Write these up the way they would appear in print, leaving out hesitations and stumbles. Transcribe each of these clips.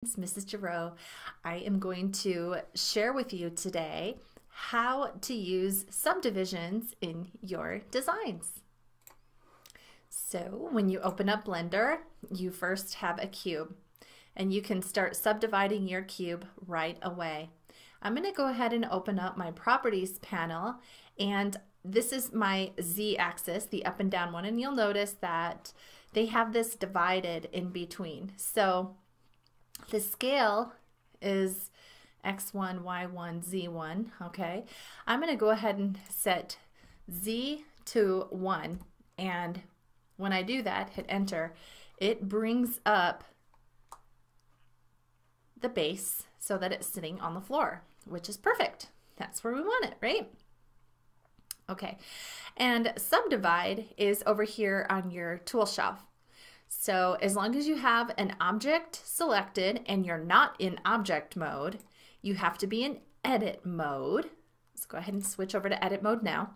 It's Mrs. Girot. I am going to share with you today how to use subdivisions in your designs. So when you open up Blender, you first have a cube and you can start subdividing your cube right away. I'm going to go ahead and open up my properties panel, and this is my z-axis, the up and down one, and you'll notice that they have this divided in between. So the scale is x1, y1, z1, okay? I'm going to go ahead and set z to 1, and when I do that, hit enter, it brings up the base so that it's sitting on the floor, which is perfect. That's where we want it, right? Okay, and Subdivide is over here on your tool shelf. So as long as you have an object selected and you're not in object mode, you have to be in edit mode. Let's go ahead and switch over to edit mode now.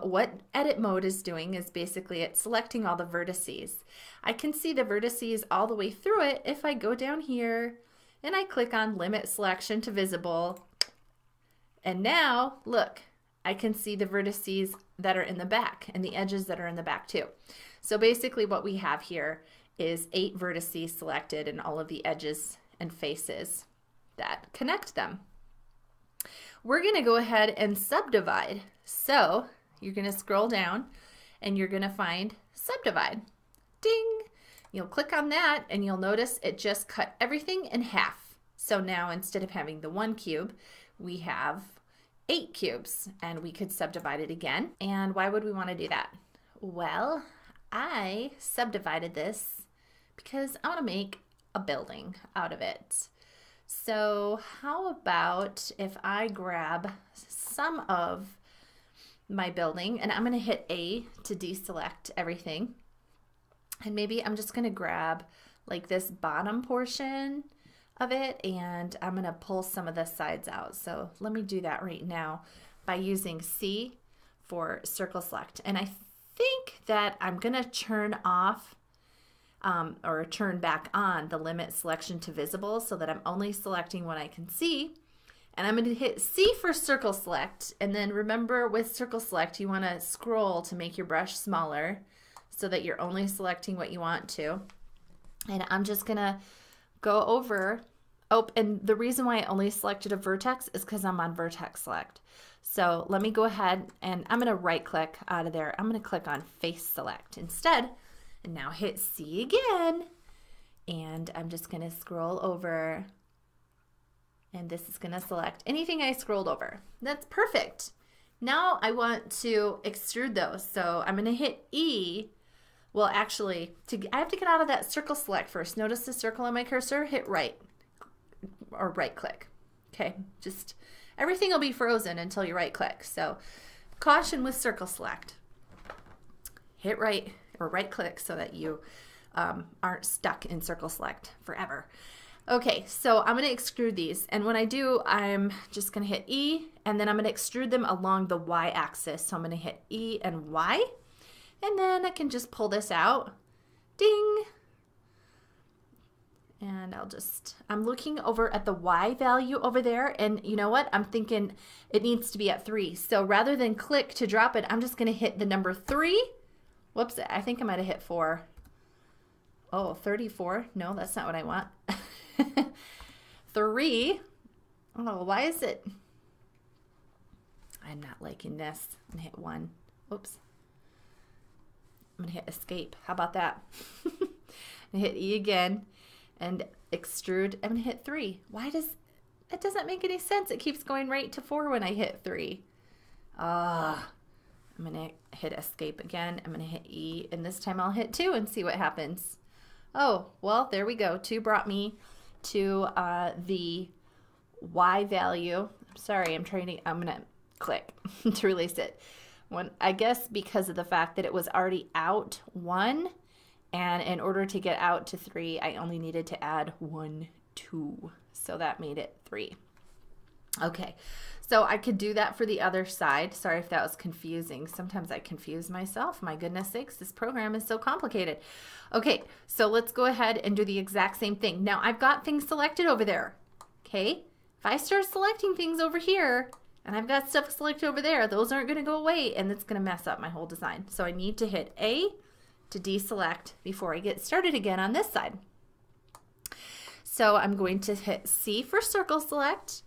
What edit mode is doing is basically it's selecting all the vertices. I can see the vertices all the way through it if I go down here and I click on limit selection to visible. And now look, I can see the vertices that are in the back and the edges that are in the back too. So basically what we have here is 8 vertices selected and all of the edges and faces that connect them. We're going to go ahead and subdivide. So you're going to scroll down and you're going to find Subdivide. Ding! You'll click on that and you'll notice it just cut everything in half. So now instead of having the 1 cube, we have 8 cubes, and we could subdivide it again. And why would we want to do that? Well, I subdivided this because I want to make a building out of it. So how about if I grab some of my building, and I'm going to hit A to deselect everything, and maybe I'm just going to grab like this bottom portion of it, and I'm going to pull some of the sides out. So let me do that right now by using C for circle select. And I think that I'm going to turn off or turn back on the limit selection to visible so that I'm only selecting what I can see. And I'm going to hit C for circle select. And then remember, with circle select, you want to scroll to make your brush smaller so that you're only selecting what you want to. And I'm just going to go over, and the reason why I only selected a vertex is because I'm on Vertex Select. So let me go ahead and I'm going to right click out of there. I'm going to click on Face Select instead, and now hit C again. And I'm just going to scroll over, and this is going to select anything I scrolled over. That's perfect. Now I want to extrude those. So I'm going to hit E. Well, actually, I have to get out of that circle select first. Notice the circle on my cursor, hit right or right click. Okay, just everything will be frozen until you right click. So caution with circle select. Hit right or right click so that you aren't stuck in circle select forever. Okay, so I'm going to extrude these, and when I do, I'm just going to hit E, and then I'm going to extrude them along the Y axis. So I'm going to hit E and Y. And then I can just pull this out, ding, and I'm looking over at the Y value over there, and you know what? I'm thinking it needs to be at 3. So rather than click to drop it, I'm just going to hit the number 3. Whoops, I think I might have hit 4. Oh, 34. No, that's not what I want. 3. Oh, why is it? I'm not liking this. I'm going to hit 1. Oops. I'm going to hit escape. How about that? And hit E again and extrude. I'm going to hit 3. Why does that doesn't make any sense? It keeps going right to 4 when I hit 3. I'm going to hit escape again. I'm going to hit E, and this time I'll hit 2 and see what happens. Oh, well, there we go. 2 brought me to the Y value. Sorry, I'm going to click to release it. I guess because of the fact that it was already out 1, and in order to get out to 3, I only needed to add 1, 2. So that made it 3. Okay, so I could do that for the other side. Sorry if that was confusing. Sometimes I confuse myself. My goodness sakes, this program is so complicated. Okay, so let's go ahead and do the exact same thing. Now I've got things selected over there. Okay, if I start selecting things over here and I've got stuff selected over there, those aren't going to go away and it's going to mess up my whole design. So I need to hit A to deselect before I get started again on this side. So I'm going to hit C for circle select.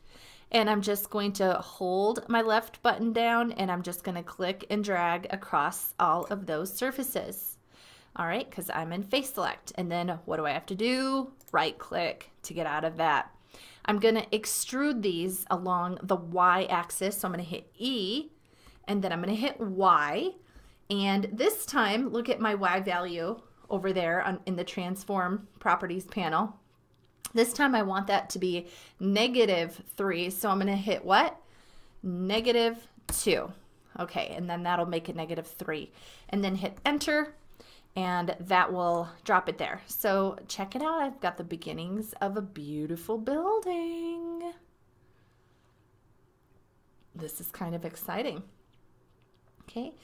And I'm just going to hold my left button down and I'm just going to click and drag across all of those surfaces. All right, because I'm in face select. And then what do I have to do? Right click to get out of that. I'm going to extrude these along the Y axis. So I'm going to hit E and then I'm going to hit Y. And this time, look at my Y value over there in the transform properties panel. This time I want that to be -3, so I'm going to hit what? -2. Okay, and then that'll make it -3. And then hit enter, and that will drop it there. So check it out. I've got the beginnings of a beautiful building. This is kind of exciting. Okay,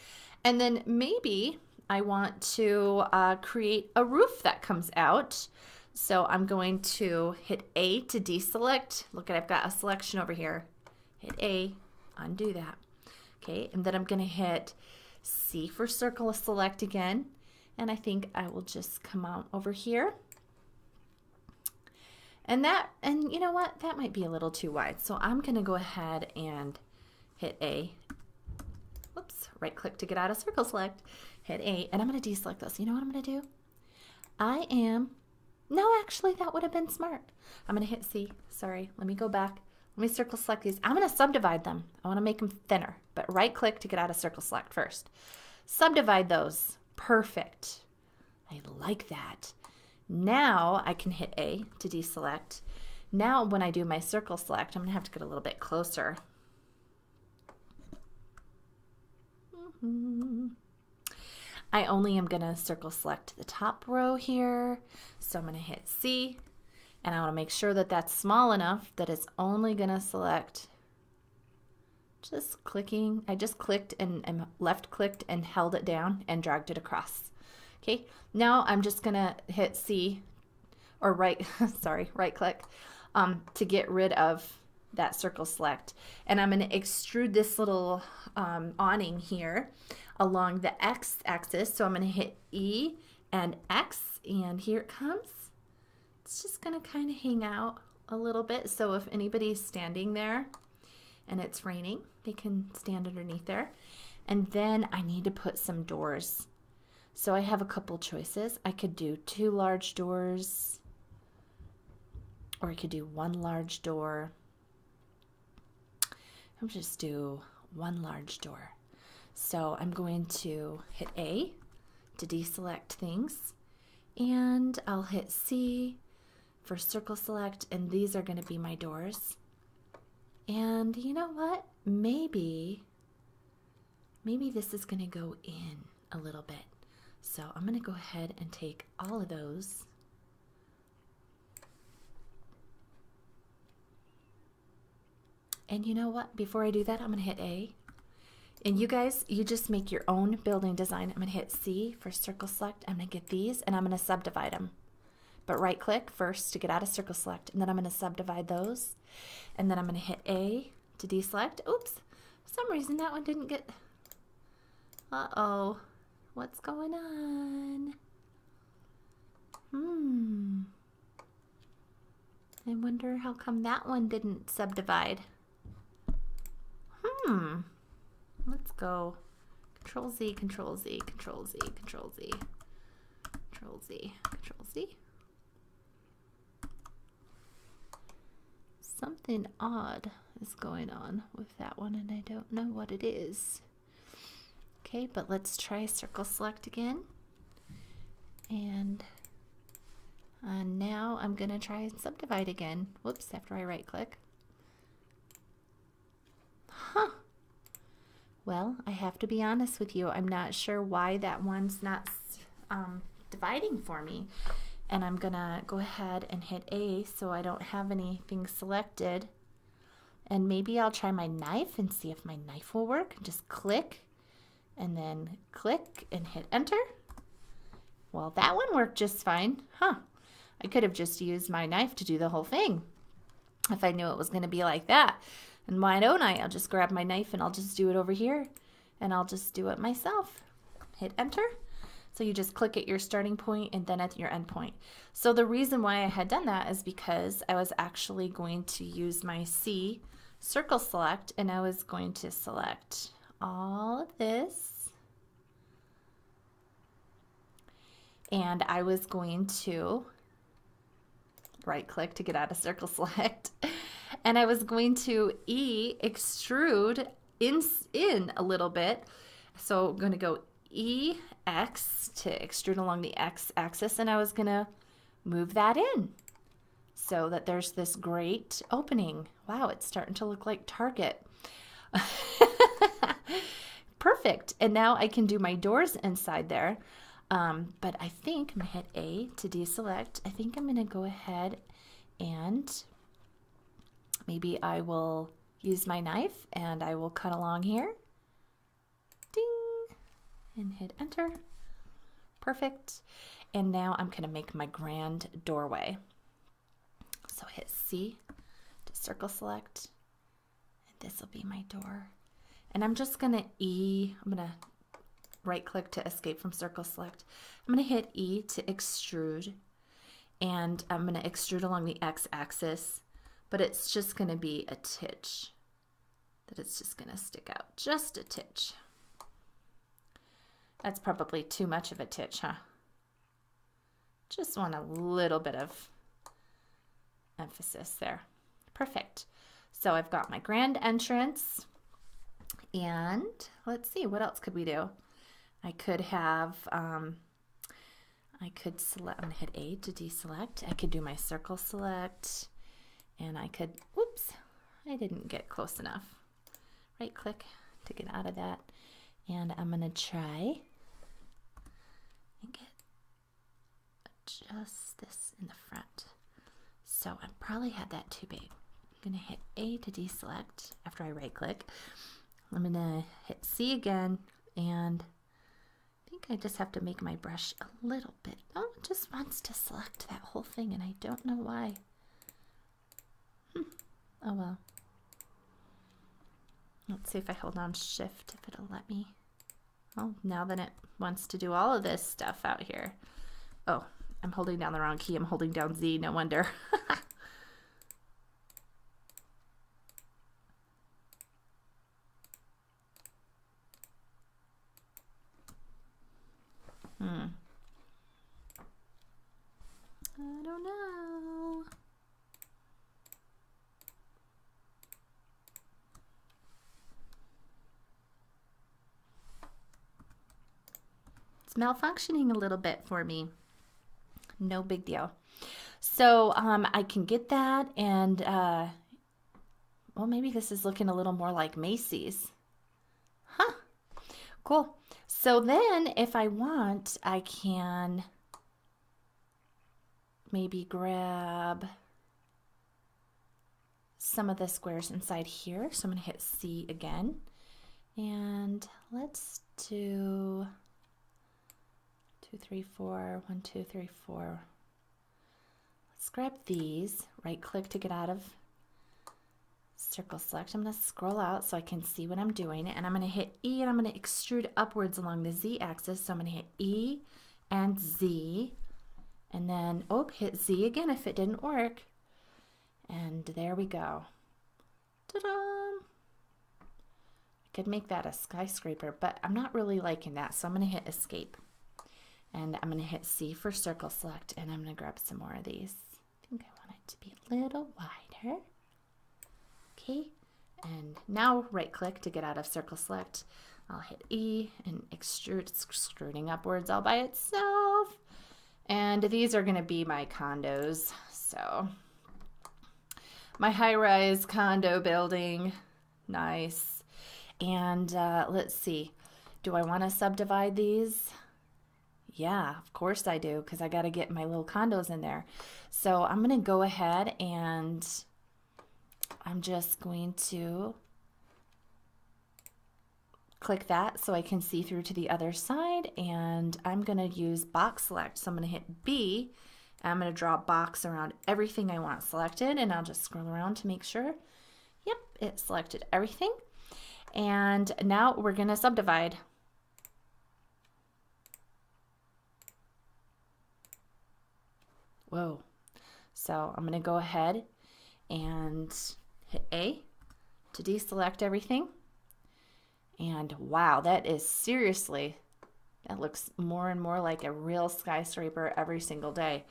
and then maybe I want to create a roof that comes out. So I'm going to hit A to deselect. Look, I've got a selection over here. Hit A, undo that. Okay, and then I'm going to hit C for circle select again. And I think I will just come out over here. And you know what? That might be a little too wide. So I'm going to go ahead and hit A. Whoops, right click to get out of circle select. Hit A, and I'm going to deselect this. You know what I'm going to do? No, actually, that would have been smart. I'm going to hit C. Sorry, let me go back. Let me circle select these. I'm going to subdivide them. I want to make them thinner, but right click to get out of circle select first. Subdivide those. Perfect. I like that. Now I can hit A to deselect. Now when I do my circle select, I'm going to have to get a little bit closer. I only am going to circle select the top row here. So I'm going to hit C, and I want to make sure that that's small enough that it's only going to select just clicking. I just clicked and left clicked and held it down and dragged it across. Okay, now I'm just going to hit C or right click to get rid of that circle select. And I'm going to extrude this little awning here along the X axis. So I'm going to hit E and X, and here it comes. It's just going to kind of hang out a little bit. So if anybody's standing there and it's raining, they can stand underneath there. And then I need to put some doors. So I have a couple choices. I could do 2 large doors, or I could do 1 large door. I'll just do 1 large door. So I'm going to hit A to deselect things, and I'll hit C for circle select, and these are going to be my doors. And you know what? Maybe this is going to go in a little bit. So I'm going to go ahead and take all of those. And you know what? Before I do that, I'm going to hit A. And you guys, you just make your own building design. I'm going to hit C for circle select. I'm going to get these, and I'm going to subdivide them. But right click first to get out of circle select, and then I'm going to subdivide those. And then I'm going to hit A to deselect. Oops, for some reason that one didn't get... Uh-oh. What's going on? I wonder how come that one didn't subdivide. Let's go Control Z, Control Z, Control Z, Control Z, Control Z, Control Z. Something odd is going on with that one, and I don't know what it is. Okay, but let's try circle select again. And now I'm going to try and subdivide again. Whoops, after I right click. Huh. Well, I have to be honest with you. I'm not sure why that one's not dividing for me. And I'm going to go ahead and hit A so I don't have anything selected. And maybe I'll try my knife and see if my knife will work. Just click and then click and hit enter. Well, that one worked just fine. Huh. I could have just used my knife to do the whole thing if I knew it was going to be like that. And why don't I? I'll just grab my knife and I'll just do it over here. And I'll just do it myself. Hit enter. So you just click at your starting point and then at your end point. So the reason why I had done that is because I was actually going to use my C circle select, and I was going to select all of this. And I was going to right click to get out of circle select. And I was going to extrude in a little bit. So I'm going to go EX to extrude along the X axis, and I was going to move that in so that there's this great opening. Wow, it's starting to look like Target. Perfect. And now I can do my doors inside there. But I think I'm going to hit A to deselect. I think I'm going to go ahead and maybe I will use my knife and I will cut along here. Ding! And hit enter. Perfect. And now I'm going to make my grand doorway. So hit C to circle select. And this will be my door. And I'm just going to I'm going to right click to escape from circle select. I'm going to hit E to extrude. And I'm going to extrude along the X axis. But it's just going to be a titch. That it's just going to stick out just a titch. That's probably too much of a titch, huh? Just want a little bit of emphasis there. Perfect. So I've got my grand entrance. And let's see, what else could we do? I could have, I could select, I'm going to hit A to deselect. I could do my circle select. And I could, whoops, I didn't get close enough. Right click to get out of that. And I'm going to try and get just this in the front. So I probably had that too big. I'm going to hit A to deselect after I right click. I'm going to hit C again, and I think I just have to make my brush a little bit. Oh, it just wants to select that whole thing, and I don't know why. Oh well. Let's see if I hold on shift if it'll let me. Oh, now then it wants to do all of this stuff out here. Oh, I'm holding down the wrong key. I'm holding down Z, no wonder. I don't know. It's malfunctioning a little bit for me. No big deal. So I can get that, and well, maybe this is looking a little more like Macy's. Huh. Cool. So then if I want, I can maybe grab some of the squares inside here. So I'm going to hit C again. And let's do 2, 3, 4, 1, 2, 3, 4. Let's grab these, right click to get out of circle select. I'm going to scroll out so I can see what I'm doing, and I'm going to hit E, and I'm going to extrude upwards along the Z axis. So I'm going to hit E and Z, and then hit Z again if it didn't work, and there we go. Ta-da! I could make that a skyscraper, but I'm not really liking that, so I'm going to hit escape, and I'm going to hit C for circle select, and I'm going to grab some more of these. I think I want it to be a little wider. Okay, and now right click to get out of circle select. I'll hit E and extrude. It's extruding upwards all by itself. And these are going to be my condos. So my high-rise condo building. Nice. And let's see. Do I want to subdivide these? Yeah, of course I do, because I got to get my little condos in there. So I'm going to go ahead and I'm just going to click that so I can see through to the other side, and I'm going to use box select. So I'm going to hit B, and I'm going to draw a box around everything I want selected, and I'll just scroll around to make sure. Yep, it selected everything. And now we're going to subdivide. Whoa. So I'm going to go ahead and hit A to deselect everything. And wow, that is seriously, that looks more and more like a real skyscraper every single day.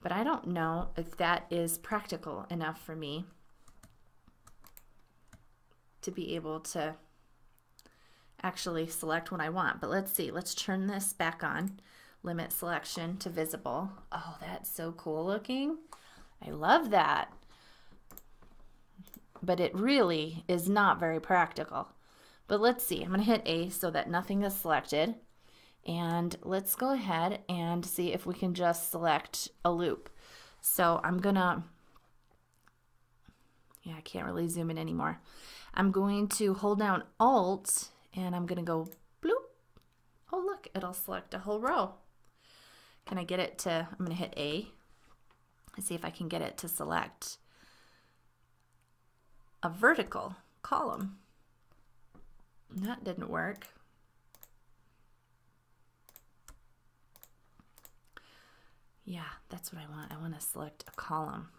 But I don't know if that is practical enough for me to be able to actually select what I want. But let's see, let's turn this back on. Limit selection to visible. Oh, that's so cool looking. I love that. But it really is not very practical. But let's see, I'm going to hit A so that nothing is selected. And let's go ahead and see if we can just select a loop. So I'm going to, yeah, I can't really zoom in anymore. I'm going to hold down Alt and I'm going to go bloop. Oh, look, it'll select a whole row. Can I get it to, I'm going to hit A and see if I can get it to select a vertical column. That didn't work. Yeah, that's what I want. I want to select a column.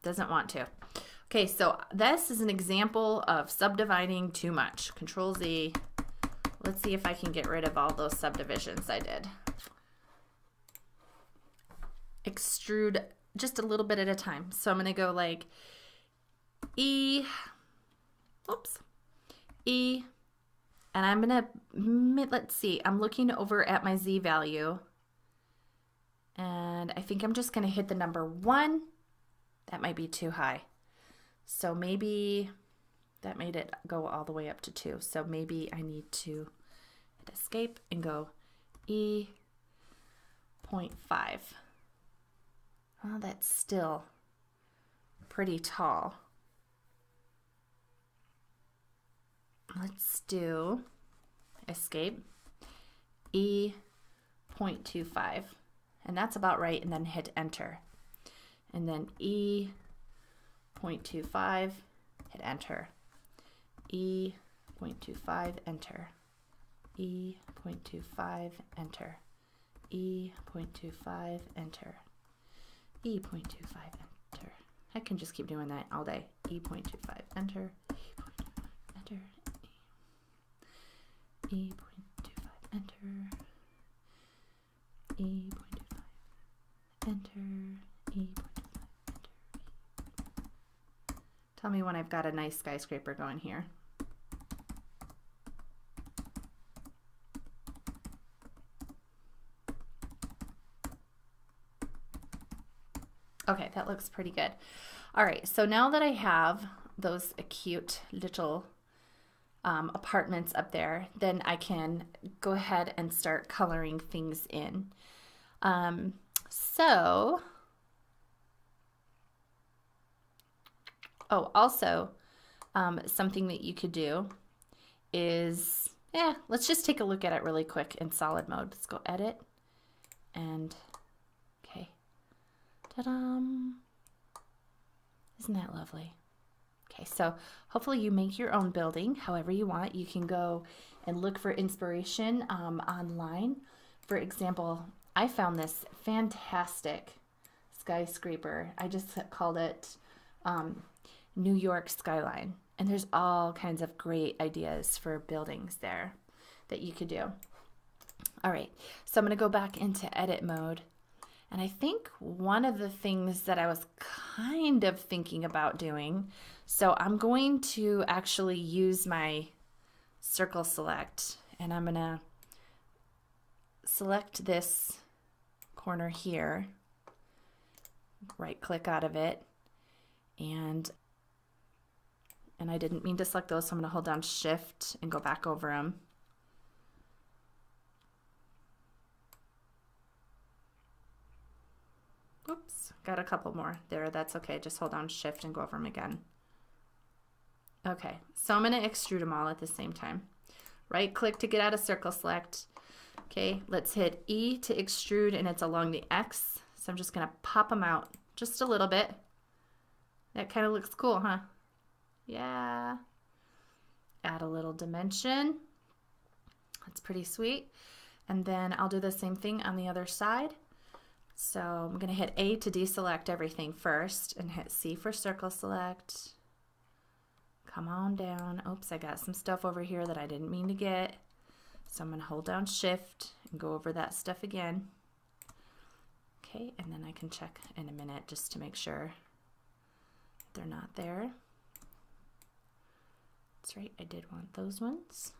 Doesn't want to. Okay, so this is an example of subdividing too much. Control Z. Let's see if I can get rid of all those subdivisions I did. Extrude just a little bit at a time. So I'm going to go like E, oops, E, and I'm going to, let's see, I'm looking over at my Z value, and I think I'm just going to hit the number 1. That might be too high. So maybe that made it go all the way up to 2. So maybe I need to hit escape and go E.5. Well, that's still pretty tall. Let's do escape E.25, and that's about right, and then hit enter. And then E.25, hit enter. E.25, enter. E.25, enter. E.25, enter. E.25, enter. I can just keep doing that all day. E.25, enter. Enter. E.25, enter. E.25, enter. E.25, enter. Tell me when I've got a nice skyscraper going here. Okay, that looks pretty good. All right, so now that I have those cute little apartments up there, then I can go ahead and start coloring things in. Also, something that you could do is, let's just take a look at it really quick in solid mode. Let's go edit and, okay. Ta-da! Isn't that lovely? Okay, so hopefully you make your own building however you want. You can go and look for inspiration online. For example, I found this fantastic skyscraper. I just called it New York Skyline. And there's all kinds of great ideas for buildings there that you could do. All right, so I'm going to go back into edit mode. And I think one of the things that I was kind of thinking about doing, so I'm going to actually use my circle select, and I'm going to select this corner here, right click out of it, and I didn't mean to select those, so I'm going to hold down Shift and go back over them. Oops. got a couple more there. That's okay. Just hold down Shift and go over them again. Okay, so I'm going to extrude them all at the same time. Right click to get out of circle select. Okay, let's hit E to extrude, and it's along the X. So I'm just going to pop them out just a little bit. That kind of looks cool, huh? Yeah. Add a little dimension. That's pretty sweet. And then I'll do the same thing on the other side. So I'm going to hit A to deselect everything first and hit C for circle select. Come on down. Oops, I got some stuff over here that I didn't mean to get. So I'm going to hold down Shift and go over that stuff again. Okay, and then I can check in a minute just to make sure they're not there. That's right, I did want those ones.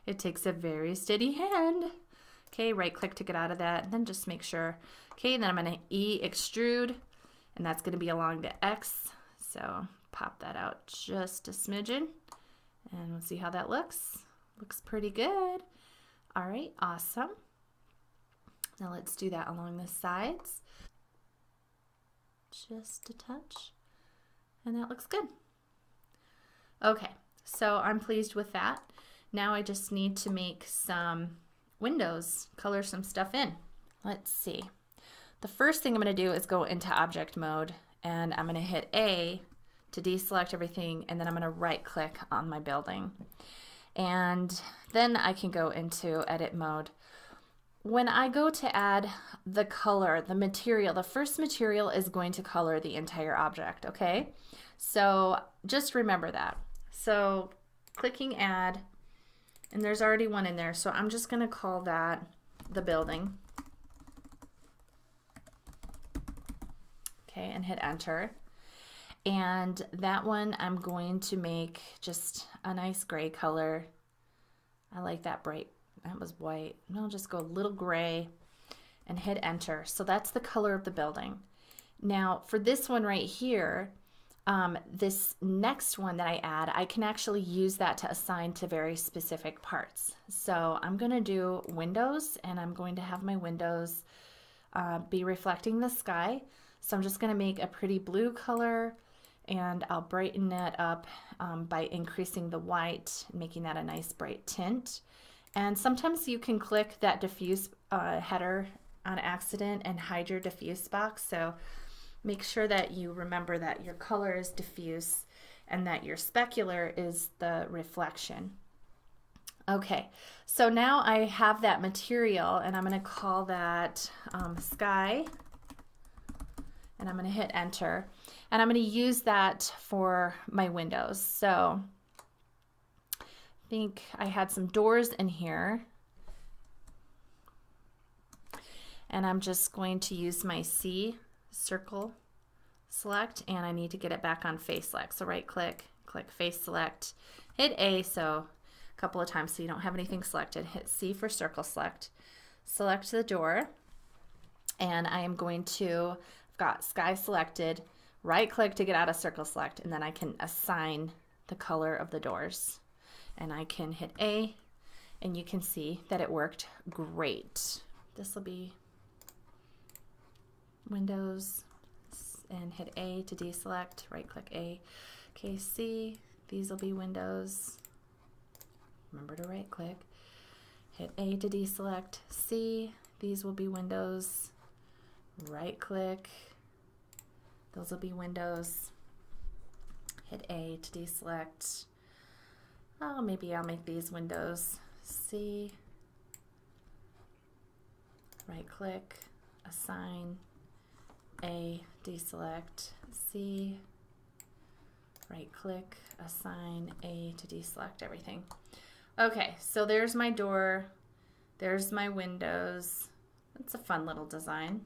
It takes a very steady hand. Okay, right click to get out of that, and then just make sure. Okay, and then I'm going to E extrude, and that's going to be along the X. So pop that out just a smidgen, and we'll see how that looks. Looks pretty good. All right, awesome. Now let's do that along the sides. Just a touch, and that looks good. Okay, so I'm pleased with that. Now I just need to make some windows, color some stuff in. Let's see. The first thing I'm going to do is go into object mode, and I'm going to hit A to deselect everything, and then I'm going to right click on my building. And then I can go into edit mode. When I go to add the color, the material, the first material is going to color the entire object, okay? So just remember that. So clicking add, and there's already one in there, so I'm just going to call that the building. Okay, and hit enter. And that one I'm going to make just a nice gray color. I like that bright. That was white. And I'll just go a little gray and hit enter. So that's the color of the building. Now for this one right here, this next one that I add, I can actually use that to assign to very specific parts. So I'm going to do windows, and I'm going to have my windows be reflecting the sky. So I'm just going to make a pretty blue color, and I'll brighten it up by increasing the white, making that a nice bright tint. And sometimes you can click that diffuse header on accident and hide your diffuse box. So make sure that you remember that your color is diffuse and that your specular is the reflection. Okay, so now I have that material, and I'm going to call that sky, and I'm going to hit enter, and I'm going to use that for my windows. So I think I had some doors in here, and I'm just going to use my C circle select, and I need to get it back on face select. So right click, click face select, hit A so a couple of times so you don't have anything selected, hit C for circle select, select the door, and I am going to, I've got sky selected, right click to get out of circle select, and then I can assign the color of the doors, and I can hit A, and you can see that it worked great. This will be windows, and hit A to deselect, right click A. Okay, C, these will be windows. Remember to right click. Hit A to deselect, C, these will be windows. Right click, those will be windows. Hit A to deselect. Oh, maybe I'll make these windows. C, right click, assign, A, deselect, C, right click, assign, A to deselect everything. Okay, so there's my door, there's my windows. It's a fun little design.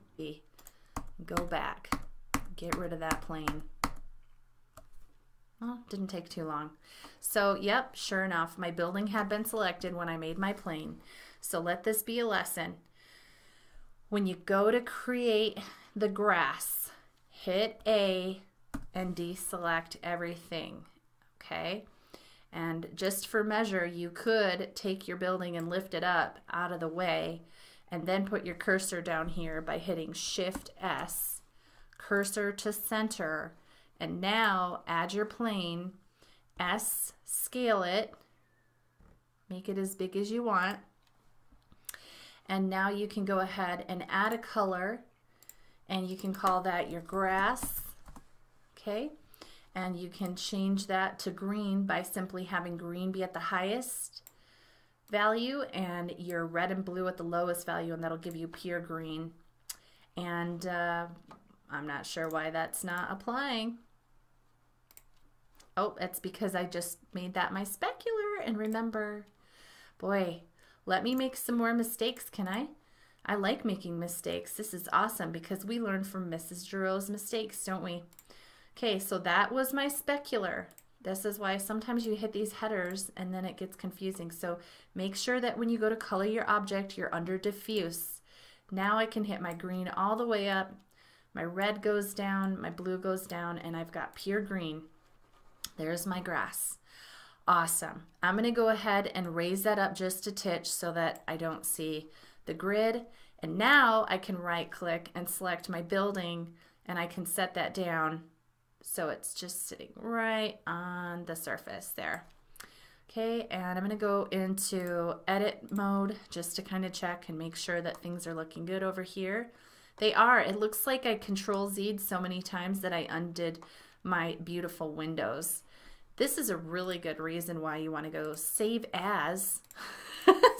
Go back, get rid of that plane. Oh, didn't take too long. So yep, sure enough, my building had been selected when I made my plane. So let this be a lesson. When you go to create the grass, hit A and deselect everything, okay? And just for measure, you could take your building and lift it up out of the way and then put your cursor down here by hitting Shift S, cursor to center, and now add your plane, S, scale it, make it as big as you want, and now you can go ahead and add a color, and you can call that your grass, okay? And you can change that to green by simply having green be at the highest value and your red and blue at the lowest value, and that'll give you pure green. And I'm not sure why that's not applying. Oh, it's because I just made that my specular. And remember, boy, let me make some more mistakes, can I? I like making mistakes. This is awesome because we learn from Mrs. Girot's mistakes, don't we? Okay, so that was my specular. This is why sometimes you hit these headers and then it gets confusing. So make sure that when you go to color your object, you're under diffuse. Now I can hit my green all the way up. My red goes down, my blue goes down, and I've got pure green. There's my grass. Awesome. I'm going to go ahead and raise that up just a titch so that I don't see the grid. And now I can right click and select my building, and I can set that down so it's just sitting right on the surface there. Okay, and I'm going to go into edit mode just to kind of check and make sure that things are looking good over here. They are. It looks like I Control Z'd so many times that I undid my beautiful windows. This is a really good reason why you want to go save as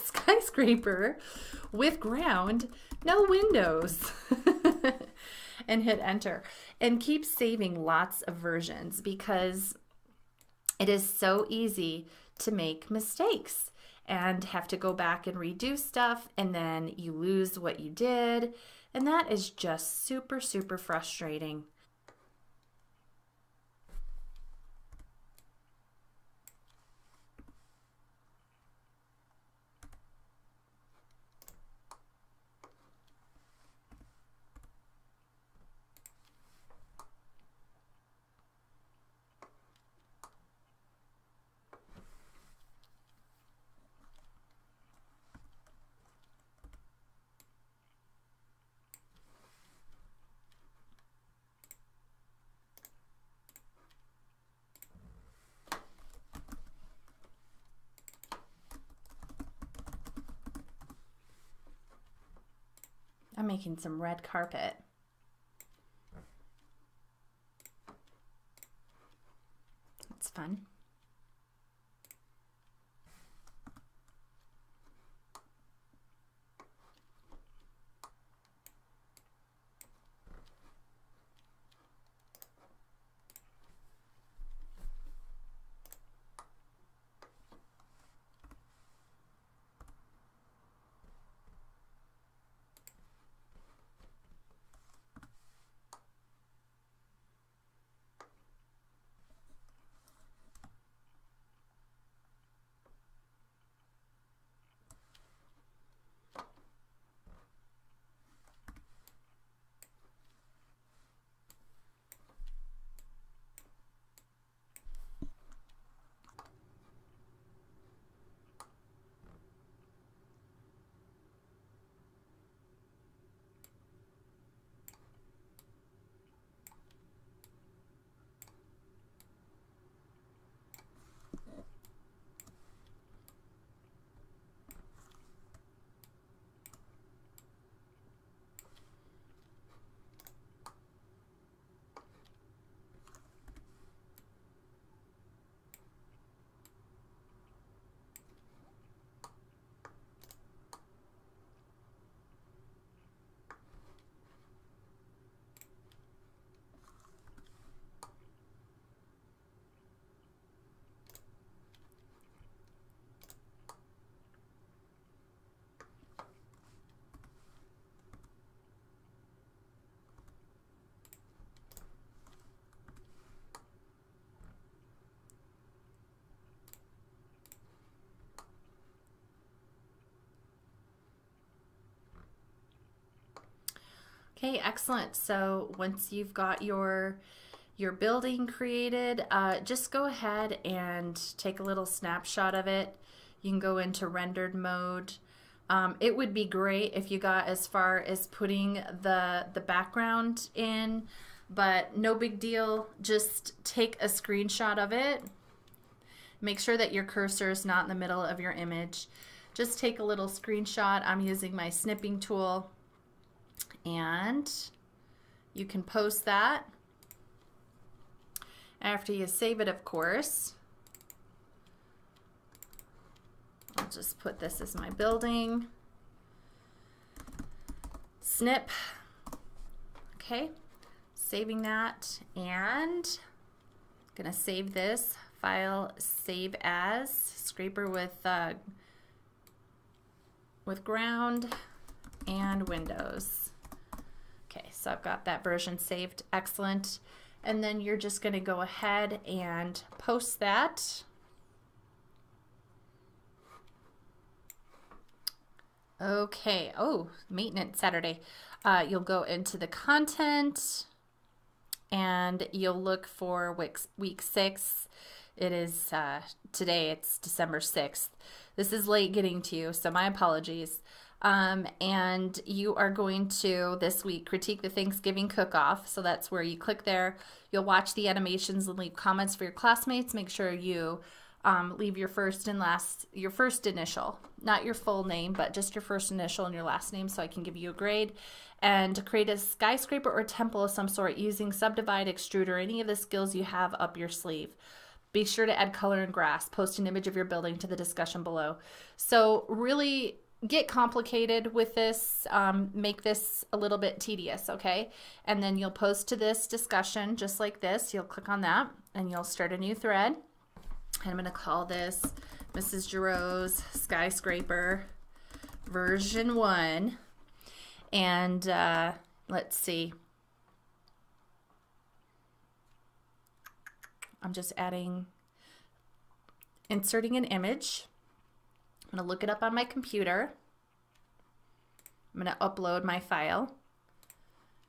Skyscraper with ground, no windows. And hit enter. And keep saving lots of versions because it is so easy to make mistakes and have to go back and redo stuff, and then you lose what you did, and that is just super, super frustrating. I'm making some red carpet. That's fun. Okay, excellent. So once you've got your building created, just go ahead and take a little snapshot of it. You can go into rendered mode, It would be great if you got as far as putting the background in, but no big deal. Just take a screenshot of it. Make sure that your cursor is not in the middle of your image. Just take a little screenshot. I'm using my snipping tool, and you can post that. After you save it, of course. I'll just put this as my building. Snip. Okay, saving that, and I'm gonna save this file, save as scraper with ground and Windows. Okay, so I've got that version saved. Excellent. And then you're just going to go ahead and post that. Okay. Oh, maintenance Saturday. You'll go into the content and you'll look for week 6. It is today, it's December 6th. This is late getting to you, so my apologies. And you are going to, this week, critique the Thanksgiving cook-off. So that's where you click there. You'll watch the animations and leave comments for your classmates. Make sure you leave your first initial, not your full name, but just your first initial and your last name so I can give you a grade. And create a skyscraper or temple of some sort using Subdivide, Extrude, or any of the skills you have up your sleeve. Be sure to add color and grass. Post an image of your building to the discussion below. So really get complicated with this, make this a little bit tedious, okay? And then you'll post to this discussion just like this. You'll click on that and you'll start a new thread. And I'm going to call this Mrs. Girot's Skyscraper version 1. And let's see. I'm just inserting an image. I'm going to look it up on my computer. I'm going to upload my file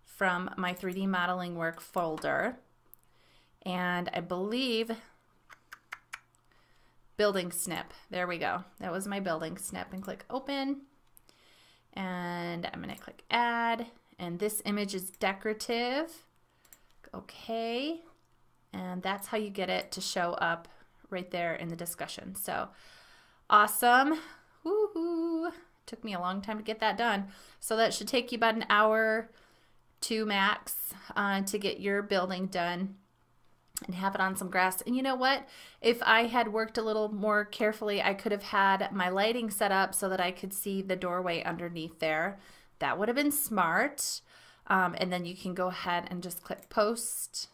from my 3D modeling work folder. And I believe building snip. There we go. That was my building snip. And click open. And I'm going to click add. And this image is decorative. Okay. And that's how you get it to show up right there in the discussion. So awesome. Woohoo. Took me a long time to get that done. So that should take you about an hour to max to get your building done and have it on some grass. And you know what? If I had worked a little more carefully, I could have had my lighting set up so that I could see the doorway underneath there. That would have been smart. And then you can go ahead and just click post.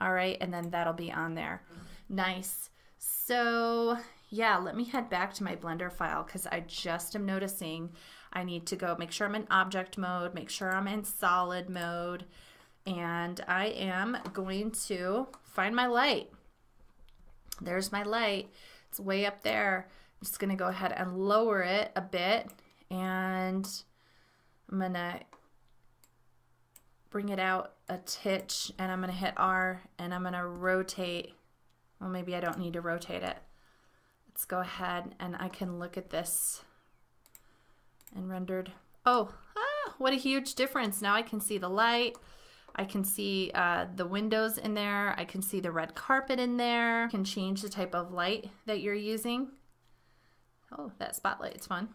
All right, and then that'll be on there. Nice. So yeah, let me head back to my Blender file because I just am noticing I need to go make sure I'm in object mode, make sure I'm in solid mode, and I am going to find my light. There's my light. It's way up there. I'm just going to go ahead and lower it a bit, and I'm going to bring it out a titch, and I'm going to hit R, and I'm going to rotate. Well, maybe I don't need to rotate it. Let's go ahead and I can look at this and rendered. Oh, what a huge difference. Now I can see the light. I can see the windows in there. I can see the red carpet in there. I can change the type of light that you're using. Oh, that spotlight is fun.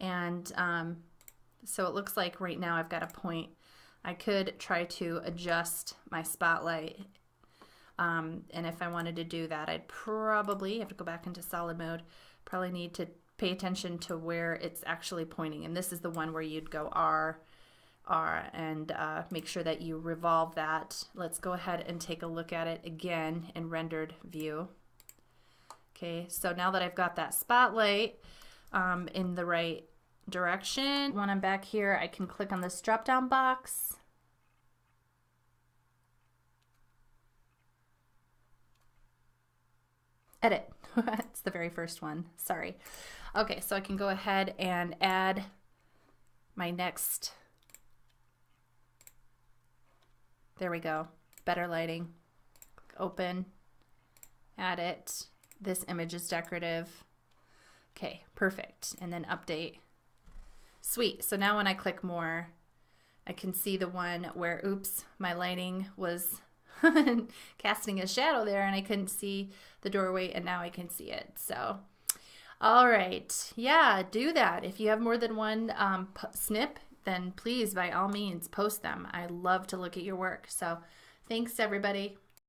And so it looks like right now I've got a point. I could try to adjust my spotlight. And if I wanted to do that, I'd probably have to go back into solid mode. Probably need to pay attention to where it's actually pointing. And this is the one where you'd go R, and make sure that you revolve that. Let's go ahead and take a look at it again in rendered view. Okay, so now that I've got that spotlight in the right direction, when I'm back here, I can click on this drop-down box. Edit. It's the very first one. Sorry. Okay, so I can go ahead and add my next. There we go. Better lighting. Open. Add it. This image is decorative. Okay, perfect. And then update. Sweet. So now when I click more, I can see the one where, oops, my lighting was casting a shadow there and I couldn't see the doorway, and now I can see it. So, all right. Yeah, do that. If you have more than one snip, then please, by all means, post them. I love to look at your work. So thanks, everybody.